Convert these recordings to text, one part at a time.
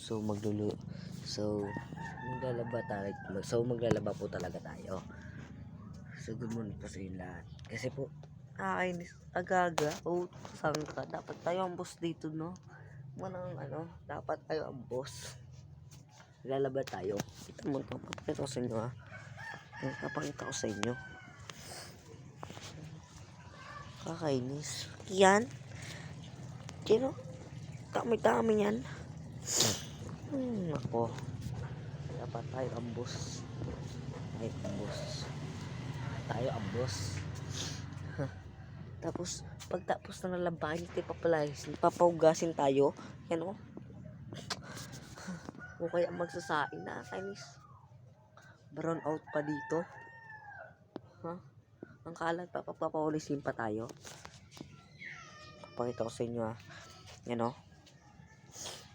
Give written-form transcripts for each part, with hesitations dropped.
So maglalaba po talaga tayo. So good morning po sa inyo lahat. Kasi po nakakainis agaga. Saan ka? Dapat tayo ang boss dito, no? Dapat tayo ang boss. Maglalaba tayo. Ito mo ito. Papakita ko sa inyo, ha. Papakita ko sa inyo. Kakainis. Yan. Sino? Dami yan. Ako. Dapat tayo ang boss. Tayo ang boss. Tapos, pagtapos na nalabahin, papahugasin tayo. Yan, o. O kaya magsasain na. Kainis. Brown out pa dito. Ang kalat pa, papapulisin pa tayo. Papakita ko sa inyo, ha. Yan, o.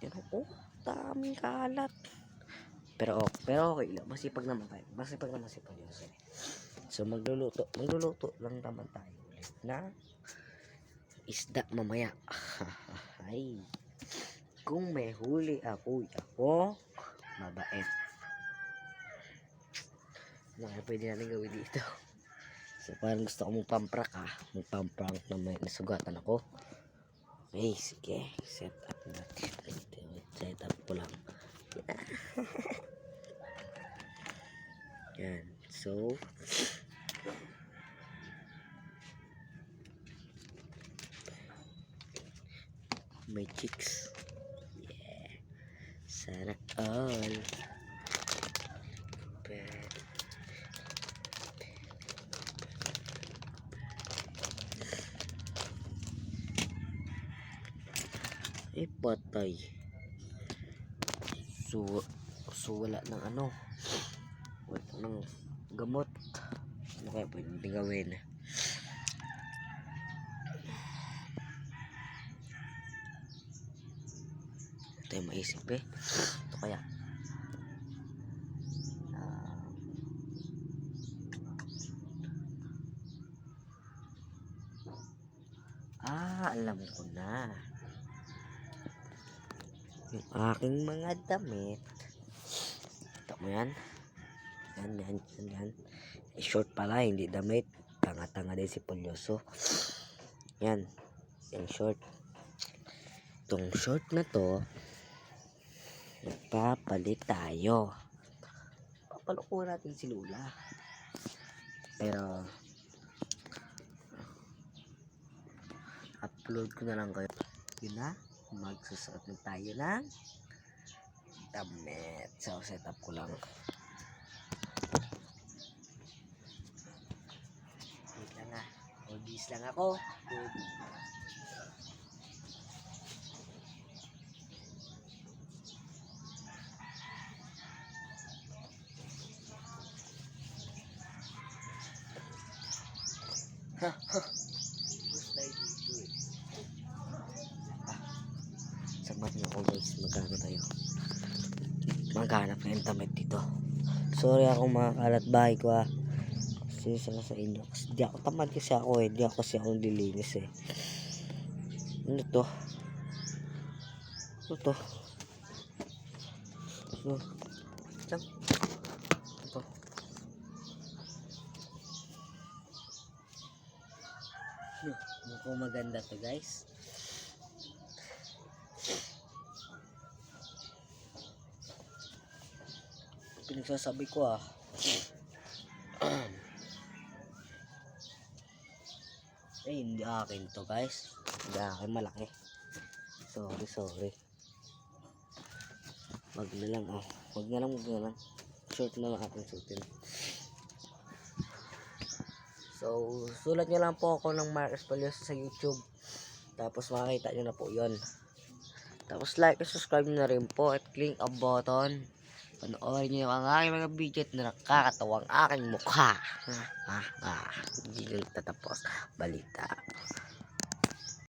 Yan, o. Daming kalat. Pero okay lang. Masipag naman tayo. Masipag yun. So magluluto lang naman tayo ulit na isda mamaya. Ay, kung may huli ako mabait. Ano kaya pwede natin gawin dito? So parang gusto ko magpamprank na may nasugatan ako. Okay, sige, set up natin. Set up ko lang. Yan. So may chicks. Yeah. Sana all. Patay. So wala ng wala ng gamot. Ano kaya pwede gawin? Ito yung maisip, eh. Ito kaya alam ko na. Yung aking mga damit. Ito mo yan. Yan. Short pala, hindi damit. Tanga-tanga din si Pulyoso. Yan. Yung short. Itong short na to, nagpapalit tayo. Papaloko natin si Lula. Pero upload ko na lang kayo. Yun na. Magsusuot na tayo ng damit. So set up ko lang. Wait lang, ha. Odis lang ako. Samat niyo ako, guys. Maghanap na yung damit dito. Sorry ako mga kalat bahay ko, ha. Kasi sa inyo. Kasi di ako tamad kasi ako, eh. Di ako kasi akong dilinis, eh. Ano to? Ito. Mukhang maganda to, guys. Pinagsasabi ko, ah. Hindi akin to, guys. Hindi akin, malaki. Sorry. Wag na lang. Short na lang aking suotin. So, sulat nyo lang po ako ng Marcus Pulyoso sa YouTube. Tapos makikita nyo na po yun. Tapos like and subscribe nyo na rin po at click ang button. Panoorin nyo ang aking mga video na nakakatawang aking mukha. Hindi nyo tatapos balita.